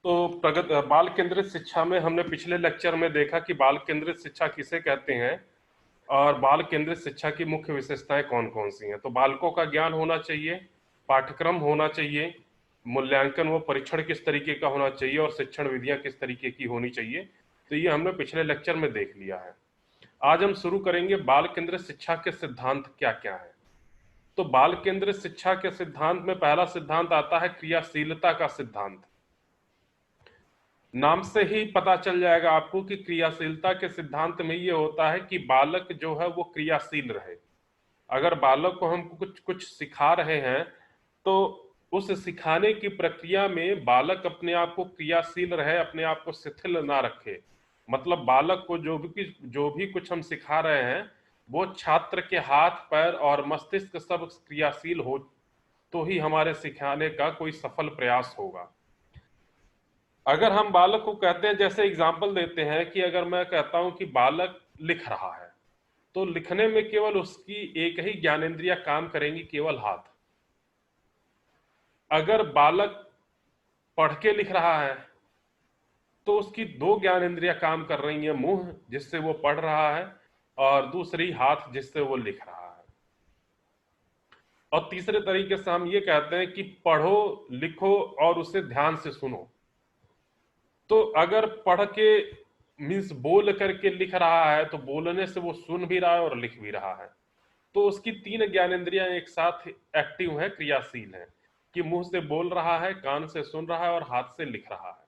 तो प्रगत बाल केंद्रित शिक्षा में हमने पिछले लेक्चर में देखा कि बाल केंद्रित शिक्षा किसे कहते हैं और बाल केंद्रित शिक्षा की मुख्य विशेषताएं कौन कौन सी हैं। तो बालकों का ज्ञान होना चाहिए, पाठ्यक्रम होना चाहिए, मूल्यांकन व परीक्षण किस तरीके का होना चाहिए और शिक्षण विधियां किस तरीके की होनी चाहिए। तो ये हमने पिछले लेक्चर में देख लिया है। आज हम शुरू करेंगे बाल केंद्रित शिक्षा के सिद्धांत क्या क्या है। तो बाल केंद्रित शिक्षा के सिद्धांत में पहला सिद्धांत आता है क्रियाशीलता का सिद्धांत। नाम से ही पता चल जाएगा आपको कि क्रियाशीलता के सिद्धांत में ये होता है कि बालक जो है वो क्रियाशील रहे। अगर बालक को हम कुछ कुछ सिखा रहे हैं तो उस सिखाने की प्रक्रिया में बालक अपने आप को क्रियाशील रहे, अपने आप को शिथिल ना रखे। मतलब बालक को जो भी कुछ हम सिखा रहे हैं वो छात्र के हाथ पैर और मस्तिष्क सब क्रियाशील हो तो ही हमारे सिखाने का कोई सफल प्रयास होगा। अगर हम बालक को कहते हैं, जैसे एग्जाम्पल देते हैं कि अगर मैं कहता हूं कि बालक लिख रहा है तो लिखने में केवल उसकी एक ही ज्ञानेंद्रिया काम करेंगी, केवल हाथ। अगर बालक पढ़ के लिख रहा है तो उसकी दो ज्ञानेंद्रियां काम कर रही हैं, मुंह जिससे वो पढ़ रहा है और दूसरी हाथ जिससे वो लिख रहा है। और तीसरे तरीके से हम ये कहते हैं कि पढ़ो, लिखो और उसे ध्यान से सुनो। तो अगर पढ़ के मीन्स बोल करके लिख रहा है तो बोलने से वो सुन भी रहा है और लिख भी रहा है। तो उसकी तीन ज्ञानेंद्रियां एक साथ एक्टिव है, क्रियाशील है, कि मुंह से बोल रहा है, कान से सुन रहा है और हाथ से लिख रहा है।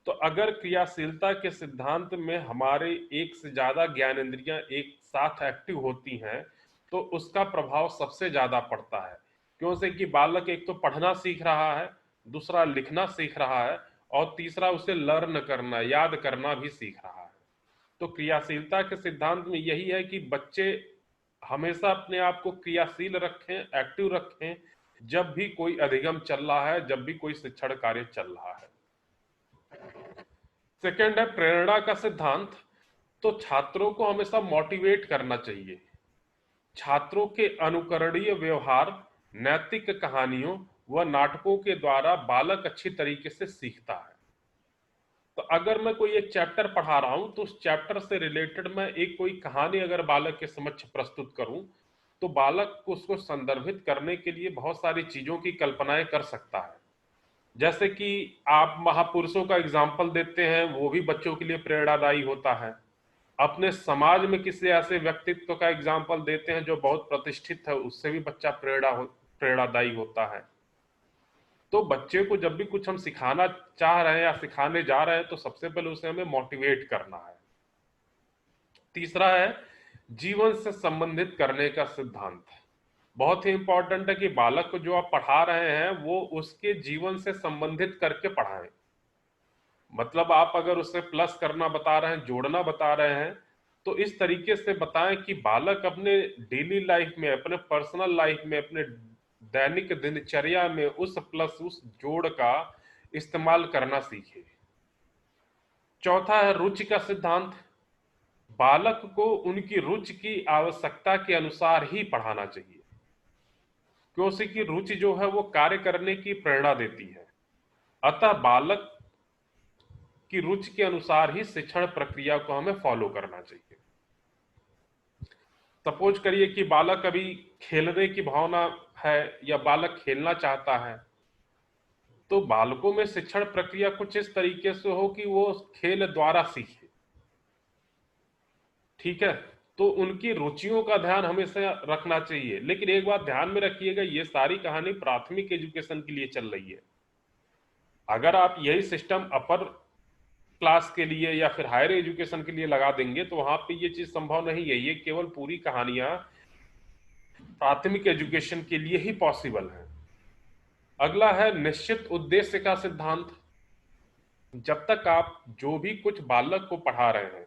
तो अगर क्रियाशीलता के सिद्धांत में हमारे एक से ज्यादा ज्ञानेंद्रियां एक साथ एक्टिव होती हैं तो उसका प्रभाव सबसे ज्यादा पड़ता है। क्यों से कि बालक एक तो पढ़ना सीख रहा है, दूसरा लिखना सीख रहा है और तीसरा उसे लर्न करना, याद करना भी सीख रहा है। तो क्रियाशीलता के सिद्धांत में यही है कि बच्चे हमेशा अपने आप को क्रियाशील रखें, एक्टिव रखें जब भी कोई अधिगम चल रहा है, जब भी कोई शिक्षण कार्य चल रहा है। सेकंड है प्रेरणा का सिद्धांत। तो छात्रों को हमेशा मोटिवेट करना चाहिए। छात्रों के अनुकरणीय व्यवहार, नैतिक कहानियों व नाटकों के द्वारा बालक अच्छी तरीके से सीखता है। तो अगर मैं कोई एक चैप्टर पढ़ा रहा हूं तो उस चैप्टर से रिलेटेड मैं एक कोई कहानी अगर बालक के समक्ष प्रस्तुत करूं तो बालक को उसको संदर्भित करने के लिए बहुत सारी चीजों की कल्पनाएं कर सकता है। जैसे कि आप महापुरुषों का एग्जाम्पल देते हैं, वो भी बच्चों के लिए प्रेरणादायी होता है। अपने समाज में किसी ऐसे व्यक्तित्व का एग्जाम्पल देते हैं जो बहुत प्रतिष्ठित है, उससे भी बच्चा प्रेरणादायी होता है। तो बच्चे को जब भी कुछ हम सिखाना चाह रहे हैं या सिखाने जा रहे हैं तो सबसे पहले उसे हमें मोटिवेट करना है। तीसरा है जीवन से संबंधित करने का सिद्धांत। बहुत ही इंपॉर्टेंट है कि बालक को जो आप पढ़ा रहे हैं वो उसके जीवन से संबंधित करके पढ़ाएं। मतलब आप अगर उसे प्लस करना बता रहे हैं, जोड़ना बता रहे हैं, तो इस तरीके से बताएं कि बालक अपने डेली लाइफ में, अपने पर्सनल लाइफ में, अपने दैनिक दिनचर्या में उस प्लस, उस जोड़ का इस्तेमाल करना सीखे। चौथा है रुचि का सिद्धांत। बालक को उनकी रुचि की आवश्यकता के अनुसार ही पढ़ाना चाहिए, क्योंकि रुचि जो है वो कार्य करने की प्रेरणा देती है। अतः बालक की रुचि के अनुसार ही शिक्षण प्रक्रिया को हमें फॉलो करना चाहिए। सपोज करिए कि बालक अभी खेलने की भावना है या बालक खेलना चाहता है, तो बालकों में शिक्षण प्रक्रिया कुछ इस तरीके से हो कि वो खेल द्वारा सीखे। ठीक है, तो उनकी रुचियों का ध्यान हमेशा रखना चाहिए। लेकिन एक बात ध्यान में रखिएगा, ये सारी कहानी प्राथमिक एजुकेशन के लिए चल रही है। अगर आप यही सिस्टम अपर क्लास के लिए या फिर हायर एजुकेशन के लिए लगा देंगे तो वहां पे ये चीज संभव नहीं है। ये केवल पूरी कहानियां प्राथमिक एजुकेशन के लिए ही पॉसिबल है। अगला है निश्चित उद्देश्य का सिद्धांत। जब तक आप जो भी कुछ बालक को पढ़ा रहे हैं,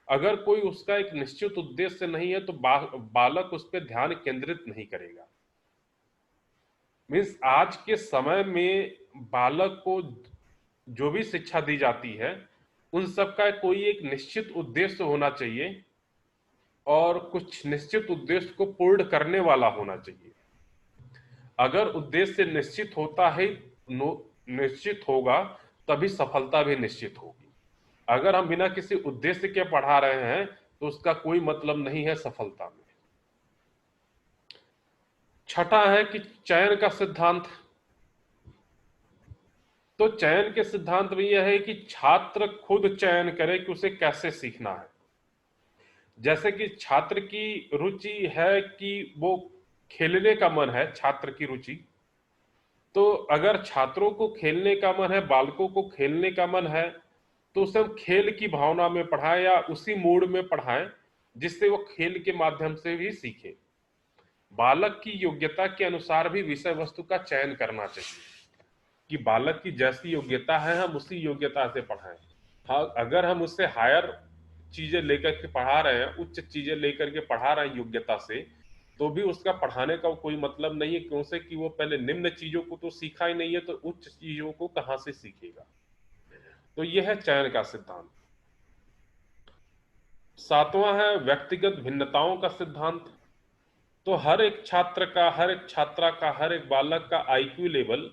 अगर कोई उसका एक निश्चित उद्देश्य नहीं है तो बालक उस पर ध्यान केंद्रित नहीं करेगा। मीन्स आज के समय में बालक को जो भी शिक्षा दी जाती है उन सब का कोई एक निश्चित उद्देश्य होना चाहिए और कुछ निश्चित उद्देश्य को पूर्ण करने वाला होना चाहिए। अगर उद्देश्य निश्चित होता है, निश्चित होगा तभी सफलता भी निश्चित होगी। अगर हम बिना किसी उद्देश्य के पढ़ा रहे हैं तो उसका कोई मतलब नहीं है सफलता में। छठा है कि चयन का सिद्धांत। तो चयन के सिद्धांत में यह है कि छात्र खुद चयन करे कि उसे कैसे सीखना है। जैसे कि छात्र की रुचि है कि वो खेलने का मन है, छात्र की रुचि, तो अगर छात्रों को खेलने का मन है, बालकों को खेलने का मन है, तो उसे हम खेल की भावना में पढ़ाएं या उसी मूड में पढ़ाएं जिससे वो खेल के माध्यम से भी सीखे। बालक की योग्यता के अनुसार भी विषय वस्तु का चयन करना चाहिए कि बालक की जैसी योग्यता है हम उसी योग्यता से पढ़ाएं। हाँ, अगर हम उससे हायर चीजें लेकर के पढ़ा रहे हैं, उच्च चीजें लेकर के पढ़ा रहे हैं योग्यता से, तो भी उसका पढ़ाने का कोई मतलब नहीं है, क्यों से कि वो पहले निम्न चीजों को तो सीखा ही नहीं है, तो उच्च चीजों को कहां से सीखेगा। तो यह है चयन का सिद्धांत। सातवां है व्यक्तिगत भिन्नताओं का सिद्धांत। तो हर एक छात्र का, हर एक छात्रा का, हर एक बालक का आईक्यू लेवल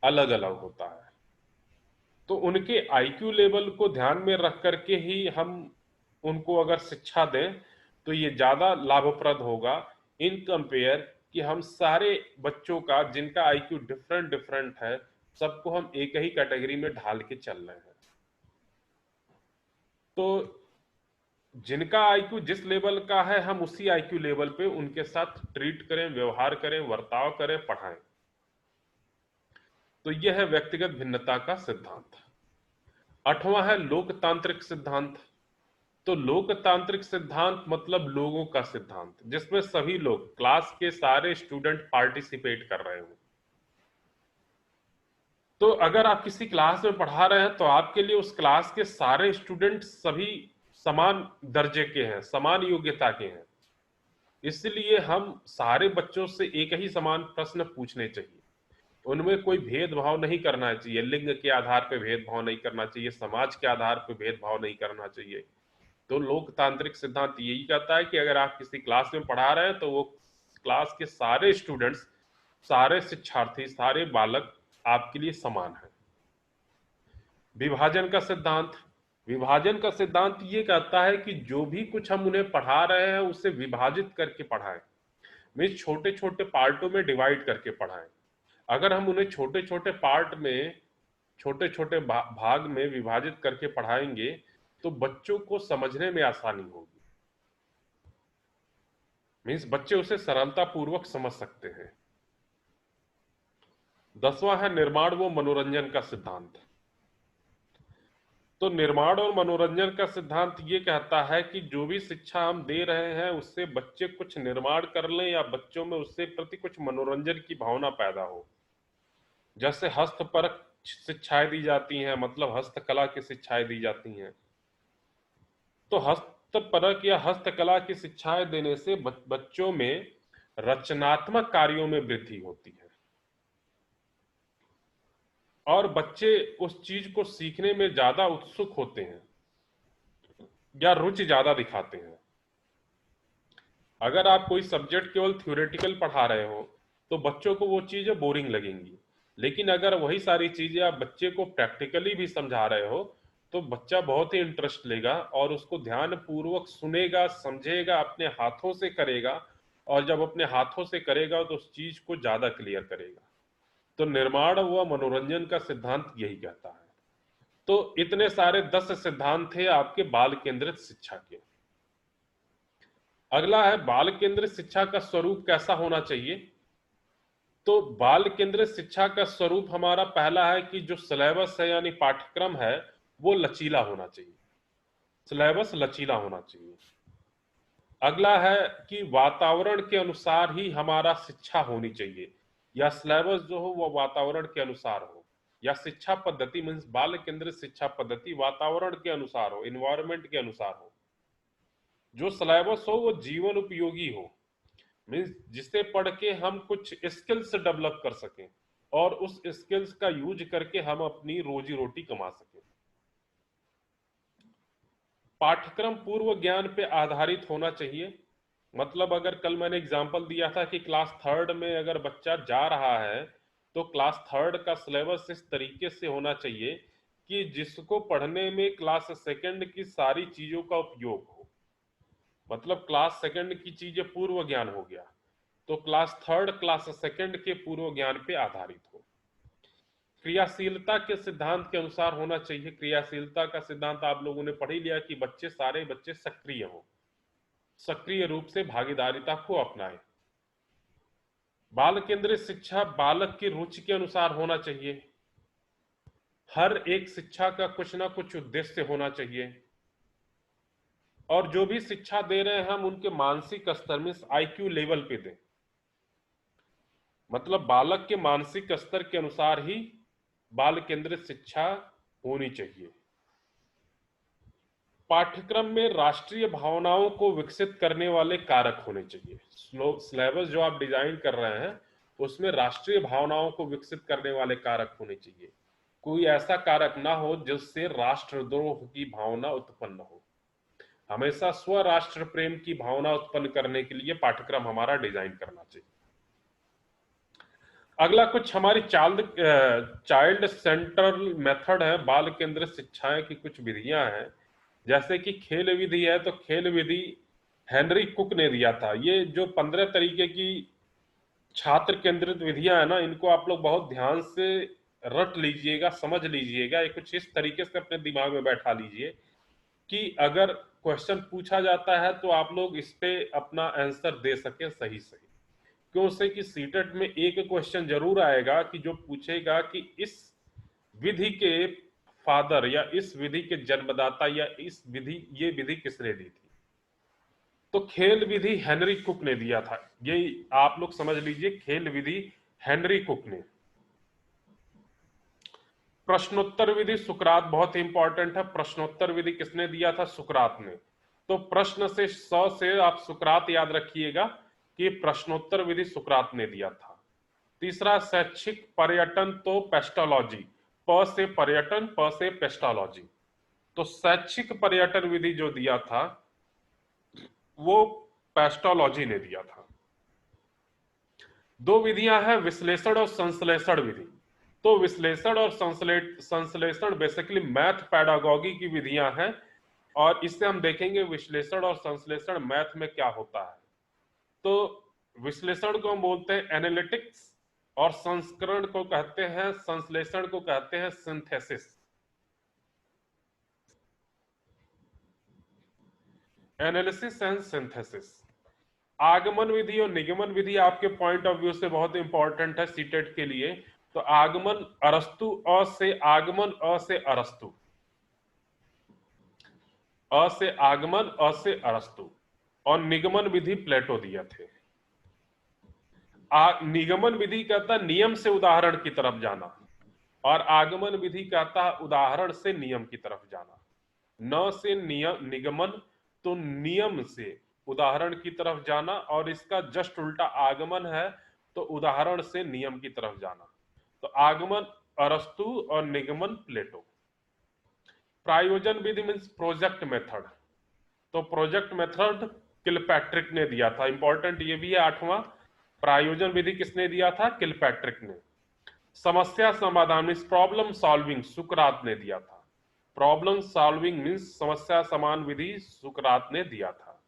अलग अलग होता है। तो उनके आईक्यू लेवल को ध्यान में रख करके ही हम उनको अगर शिक्षा दें तो ये ज्यादा लाभप्रद होगा इन कंपेयर कि हम सारे बच्चों का, जिनका आईक्यू डिफरेंट डिफरेंट है, सबको हम एक ही कैटेगरी में ढाल के चल रहे हैं। तो जिनका आईक्यू जिस लेवल का है हम उसी आईक्यू लेवल पे उनके साथ ट्रीट करें, व्यवहार करें, वर्ताव करें, पढ़ाएं। तो यह है व्यक्तिगत भिन्नता का सिद्धांत। आठवां है लोकतांत्रिक सिद्धांत। तो लोकतांत्रिक सिद्धांत मतलब लोगों का सिद्धांत, जिसमें सभी लोग, क्लास के सारे स्टूडेंट पार्टिसिपेट कर रहे हो। तो अगर आप किसी क्लास में पढ़ा रहे हैं तो आपके लिए उस क्लास के सारे स्टूडेंट सभी समान दर्जे के हैं, समान योग्यता के हैं। इसलिए हम सारे बच्चों से एक ही समान प्रश्न पूछने चाहिए। उनमें कोई भेदभाव नहीं करना चाहिए, लिंग के आधार पर भेदभाव नहीं करना चाहिए, समाज के आधार पर भेदभाव नहीं करना चाहिए। तो लोकतांत्रिक सिद्धांत यही कहता है कि अगर आप किसी क्लास में पढ़ा रहे हैं तो वो क्लास के सारे स्टूडेंट्स, सारे शिक्षार्थी, सारे बालक आपके लिए समान है। विभाजन का सिद्धांत। विभाजन का सिद्धांत ये कहता है कि जो भी कुछ हम उन्हें पढ़ा रहे हैं उसे विभाजित करके पढ़ाएं, मीन्स छोटे छोटे पार्टों में डिवाइड करके पढ़ाएं। अगर हम उन्हें छोटे छोटे पार्ट में, छोटे छोटे भाग में विभाजित करके पढ़ाएंगे तो बच्चों को समझने में आसानी होगी, मीन्स बच्चे उसे सरलता पूर्वक समझ सकते हैं। 10वां है निर्माण व मनोरंजन का सिद्धांत। तो निर्माण और मनोरंजन का सिद्धांत ये कहता है कि जो भी शिक्षा हम दे रहे हैं उससे बच्चे कुछ निर्माण कर लें या बच्चों में उससे प्रति कुछ मनोरंजन की भावना पैदा हो। जैसे हस्तपरक शिक्षाएं दी जाती हैं, मतलब हस्तकला की शिक्षाएं दी जाती हैं। तो हस्तपरक या हस्तकला की शिक्षाएं देने से बच्चों में रचनात्मक कार्यों में वृद्धि होती है और बच्चे उस चीज को सीखने में ज्यादा उत्सुक होते हैं या रुचि ज्यादा दिखाते हैं। अगर आप कोई सब्जेक्ट केवल थ्योरेटिकल पढ़ा रहे हो तो बच्चों को वो चीजें बोरिंग लगेंगी, लेकिन अगर वही सारी चीजें आप बच्चे को प्रैक्टिकली भी समझा रहे हो तो बच्चा बहुत ही इंटरेस्ट लेगा और उसको ध्यान पूर्वक सुनेगा, समझेगा, अपने हाथों से करेगा, और जब अपने हाथों से करेगा तो उस चीज को ज्यादा क्लियर करेगा। तो निर्माण व मनोरंजन का सिद्धांत यही कहता है। तो इतने सारे 10 सिद्धांत थे आपके बाल केंद्रित शिक्षा के। अगला है बाल केंद्रित शिक्षा का स्वरूप कैसा होना चाहिए। तो बाल केंद्रित शिक्षा का स्वरूप हमारा पहला है कि जो सिलेबस है यानी पाठ्यक्रम है वो लचीला होना चाहिए, सिलेबस लचीला होना चाहिए। अगला है कि वातावरण के अनुसार ही हमारा शिक्षा होनी चाहिए, या सिलेबस जो हो वो वातावरण के अनुसार हो, या शिक्षा पद्धति मीन्स बाल केंद्रित शिक्षा पद्धति वातावरण के अनुसार हो, इन्वायरमेंट के अनुसार हो। जो सिलेबस हो वो जीवन उपयोगी हो, मीन्स जिसे पढ़ के हम कुछ स्किल्स डेवलप कर सकें और उस स्किल्स का यूज करके हम अपनी रोजी रोटी कमा सकें। पाठ्यक्रम पूर्व ज्ञान पे आधारित होना चाहिए। मतलब अगर कल मैंने एग्जांपल दिया था कि क्लास थर्ड में अगर बच्चा जा रहा है तो क्लास थर्ड का सिलेबस इस तरीके से होना चाहिए कि जिसको पढ़ने में क्लास सेकंड की सारी चीजों का उपयोग हो। मतलब क्लास सेकंड की चीजें पूर्व ज्ञान हो गया, तो क्लास थर्ड क्लास सेकंड के पूर्व ज्ञान पे आधारित हो। क्रियाशीलता के सिद्धांत के अनुसार होना चाहिए। क्रियाशीलता का सिद्धांत आप लोगों ने पढ़ ही लिया कि बच्चे, सारे बच्चे सक्रिय हो, सक्रिय रूप से भागीदारिता को अपनाएं। बाल केंद्रित शिक्षा बालक की रुचि के अनुसार होना चाहिए। हर एक शिक्षा का कुछ ना कुछ उद्देश्य होना चाहिए, और जो भी शिक्षा दे रहे हैं हम उनके मानसिक स्तर में आईक्यू लेवल पे दें। मतलब बालक के मानसिक स्तर के अनुसार ही बाल केंद्रित शिक्षा होनी चाहिए। पाठ्यक्रम में राष्ट्रीय भावनाओं को विकसित करने वाले कारक होने चाहिए। सिलेबस जो आप डिजाइन कर रहे हैं उसमें राष्ट्रीय भावनाओं को विकसित करने वाले कारक होने चाहिए। कोई ऐसा कारक ना हो जिससे राष्ट्रद्रोह की भावना उत्पन्न हो। हमेशा स्वराष्ट्र प्रेम की भावना उत्पन्न करने के लिए पाठ्यक्रम हमारा डिजाइन करना चाहिए। अगला कुछ हमारी चाइल्ड सेंट्रल मेथड है, बाल केंद्रित शिक्षाएं की कुछ विधियां हैं। जैसे कि खेल विधि है, तो खेल विधि हेनरी कुक ने दिया था। ये जो 15 तरीके की छात्र केंद्रित विधियां है ना, इनको आप लोग बहुत ध्यान से रट लीजिएगा, समझ लीजिएगा। ये कुछ इस तरीके से अपने दिमाग में बैठा लीजिए कि अगर क्वेश्चन पूछा जाता है तो आप लोग इस पे अपना आंसर दे सके सही सही। क्यों से कि सीटेट में एक क्वेश्चन जरूर आएगा कि जो पूछेगा कि इस विधि के फादर या इस विधि के जन्मदाता या इस विधि, ये विधि किसने दी थी। तो खेल विधि हेनरी कुक ने दिया था, ये आप लोग समझ लीजिए, खेल विधि हेनरी कुक ने। प्रश्नोत्तर विधि सुकरात, बहुत ही इंपॉर्टेंट है। प्रश्नोत्तर विधि किसने दिया था? सुकरात ने। तो प्रश्न से 100 से आप सुकरात याद रखिएगा कि प्रश्नोत्तर विधि सुकरात ने दिया था। तीसरा शैक्षिक पर्यटन, तो पेस्टोलॉजी, प से पर्यटन, प से पेस्टोलॉजी। तो शैक्षिक पर्यटन विधि जो दिया था वो पेस्टोलॉजी ने दिया था। दो विधियां हैं, विश्लेषण और संश्लेषण विधि। तो विश्लेषण और संश्लेषण बेसिकली मैथ पैडागॉजी की विधियां हैं, और इससे हम देखेंगे विश्लेषण और संश्लेषण मैथ में क्या होता है। तो विश्लेषण को हम बोलते हैं एनालिटिक्स, और संस्करण को कहते हैं, संश्लेषण को कहते हैं सिंथेसिस। Analysis and synthesis. आगमन विधि और निगमन विधि आपके पॉइंट ऑफ व्यू से बहुत इंपॉर्टेंट है सीटेट के लिए। तो आगमन अरस्तु, अ से आगमन, अ से अरस्तु, अ से आगमन, अ से अरस्तु। और निगमन विधि प्लेटो दिया थे। निगमन विधि कहता नियम से उदाहरण की तरफ जाना, और आगमन विधि कहता उदाहरण से नियम की तरफ जाना। न से नियम निगमन, तो नियम से उदाहरण की तरफ जाना, और इसका जस्ट उल्टा आगमन है, तो उदाहरण से नियम की तरफ जाना। तो आगमन अरस्तु और निगमन प्लेटो। प्रायोजन विधि मीन्स प्रोजेक्ट मेथड, तो प्रोजेक्ट मेथड किलपैट्रिक ने दिया था। इंपॉर्टेंट ये भी है 8वां। प्रायोजन विधि किसने दिया था? किलपैट्रिक ने। समस्या समाधान मीन्स प्रॉब्लम सॉल्विंग, सुकरात ने दिया था। प्रॉब्लम सॉल्विंग मीन्स समस्या समान विधि सुकरात ने दिया था।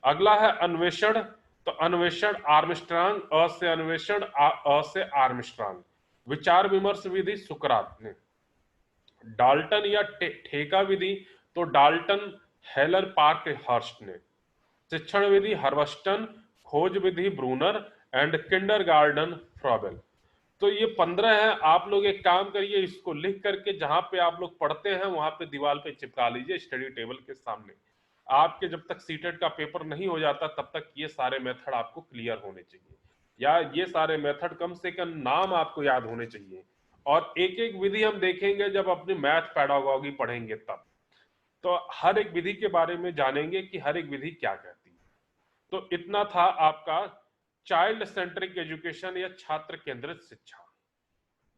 अगला है अन्वेषण, तो अन्वेषण आर्मस्ट्रांग, अ से अन्वेषण, अ से आर्मस्ट्रांग। विचार विमर्श विधि सुकरात ने। डाल्टन या ठेका विधि, तो डाल्टन, हेलर, पार्क, हर्स्ट ने। शिक्षण विधि हर्वस्टन, खोज विधि ब्रूनर, एंड किंडरगार्टन फ्रॉबेल। तो ये 15 है। आप लोग एक काम करिए, इसको लिख करके जहां पे आप लोग पढ़ते हैं वहां पे दीवार पे चिपका लीजिए स्टडी टेबल के सामने। आपके जब तक सीटेट का पेपर नहीं हो जाता तब तक ये सारे मेथड आपको क्लियर होने चाहिए, या ये सारे मेथड कम से कम नाम आपको याद होने चाहिए। और एक एक विधि हम देखेंगे जब अपनी मैथ पैडागॉजी पढ़ेंगे तब, तो हर एक विधि के बारे में जानेंगे कि हर एक विधि क्या कहती है। तो इतना था आपका चाइल्ड सेंट्रिक एजुकेशन या छात्र केंद्रित शिक्षा।